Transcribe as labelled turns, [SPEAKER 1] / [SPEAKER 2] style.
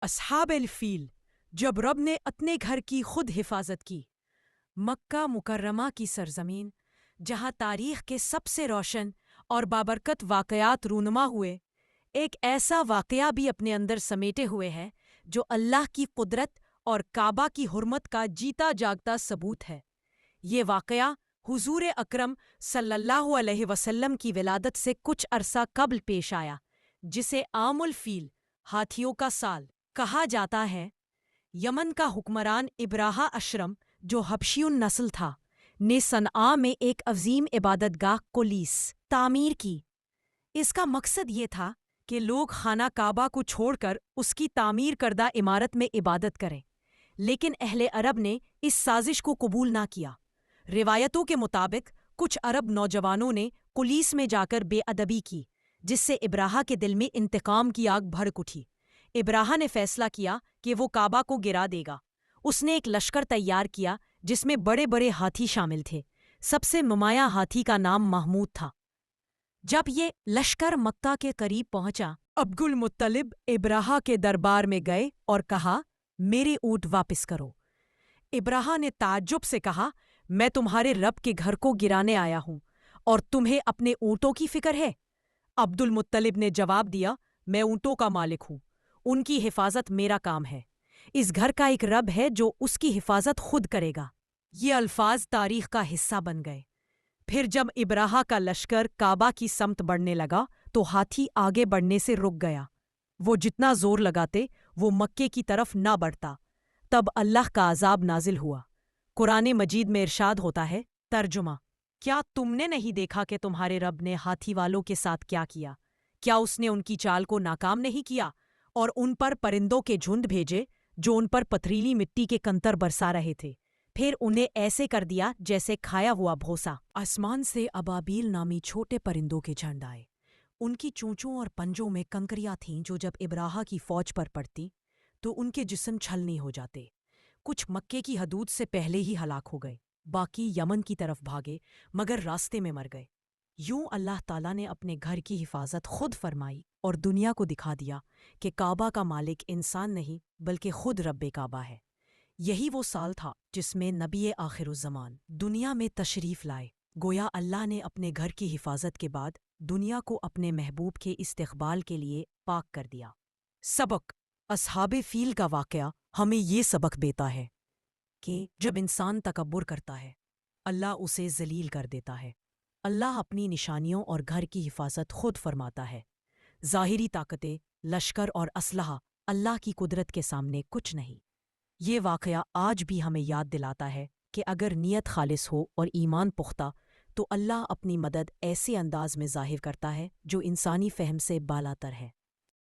[SPEAKER 1] اصحاب الفیل، جب رب نے اپنے گھر کی خود حفاظت کی۔ مکہ مکرمہ کی سرزمین، جہاں تاریخ کے سب سے روشن اور بابرکت واقعات رونما ہوئے، ایک ایسا واقعہ بھی اپنے اندر سمیٹے ہوئے ہے جو اللہ کی قدرت اور کعبہ کی حرمت کا جیتا جاگتا ثبوت ہے۔ یہ واقعہ حضور اکرم صلی اللہ علیہ وسلم کی ولادت سے کچھ عرصہ قبل پیش آیا، جسے عام الفیل، ہاتھیوں کا سال کہا جاتا ہے۔ یمن کا حکمران ابراہہ اشرم، جو حبشی النسل تھا، نے صنعاء میں ایک عظیم عبادت گاہ کلیس تعمیر کی۔ اس کا مقصد یہ تھا کہ لوگ خانہ کعبہ کو چھوڑ کر اس کی تعمیر کردہ عمارت میں عبادت کریں، لیکن اہل عرب نے اس سازش کو قبول نہ کیا۔ روایتوں کے مطابق کچھ عرب نوجوانوں نے کلیس میں جا کر بے ادبی کی، جس سے ابراہہ کے دل میں انتقام کی آگ بھڑک اٹھی۔ ابراہہ نے فیصلہ کیا کہ وہ کعبہ کو گرا دے گا۔ اس نے ایک لشکر تیار کیا جس میں بڑے بڑے ہاتھی شامل تھے۔ سب سے نمایاں ہاتھی کا نام محمود تھا۔ جب یہ لشکر مکہ کے قریب پہنچا، عبد المطلب ابراہہ کے دربار میں گئے اور کہا، میرے اونٹ واپس کرو۔ ابراہہ نے تعجب سے کہا، میں تمہارے رب کے گھر کو گرانے آیا ہوں اور تمہیں اپنے اونٹوں کی فکر ہے؟ عبد المطلب نے جواب دیا، میں اونٹوں کا مالک ہوں، ان کی حفاظت میرا کام ہے۔ اس گھر کا ایک رب ہے جو اس کی حفاظت خود کرے گا۔ یہ الفاظ تاریخ کا حصہ بن گئے۔ پھر جب ابراہہ کا لشکر کعبہ کی سمت بڑھنے لگا تو ہاتھی آگے بڑھنے سے رک گیا۔ وہ جتنا زور لگاتے وہ مکے کی طرف نہ بڑھتا۔ تب اللہ کا عذاب نازل ہوا۔ قرآن مجید میں ارشاد ہوتا ہے، ترجمہ: کیا تم نے نہیں دیکھا کہ تمہارے رب نے ہاتھی والوں کے ساتھ کیا کیا؟ کیا اس نے ان کی چال کو ناکام نہیں کیا اور ان پر پرندوں کے جھنڈ بھیجے جو ان پر پتھریلی مٹی کے کنکر برسا رہے تھے؟ پھر انہیں ایسے کر دیا جیسے کھایا ہوا بھوسا۔ آسمان سے ابابیل نامی چھوٹے پرندوں کے جھنڈ آئے۔ ان کی چونچوں اور پنجوں میں کنکریاں تھیں جو جب ابراہہ کی فوج پر پڑتی تو ان کے جسم چھلنی ہو جاتے۔ کچھ مکے کی حدود سے پہلے ہی ہلاک ہو گئے، باقی یمن کی طرف بھاگے مگر راستے میں مر گئے۔ یوں اللہ تعالیٰ نے اپنے گھر کی حفاظت خود فرمائی اور دنیا کو دکھا دیا کہ کعبہ کا مالک انسان نہیں بلکہ خود رب کعبہ ہے۔ یہی وہ سال تھا جس میں نبی آخر الزمان دنیا میں تشریف لائے۔ گویا اللہ نے اپنے گھر کی حفاظت کے بعد دنیا کو اپنے محبوب کے استقبال کے لیے پاک کر دیا۔ سبق: اصحاب فیل کا واقعہ ہمیں یہ سبق دیتا ہے کہ جب انسان تکبر کرتا ہے، اللہ اسے ذلیل کر دیتا ہے۔ اللہ اپنی نشانیوں اور گھر کی حفاظت خود فرماتا ہے۔ ظاہری طاقتیں، لشکر اور اسلحہ اللہ کی قدرت کے سامنے کچھ نہیں۔ یہ واقعہ آج بھی ہمیں یاد دلاتا ہے کہ اگر نیت خالص ہو اور ایمان پختہ تو اللہ اپنی مدد ایسے انداز میں ظاہر کرتا ہے جو انسانی فہم سے بالاتر ہے۔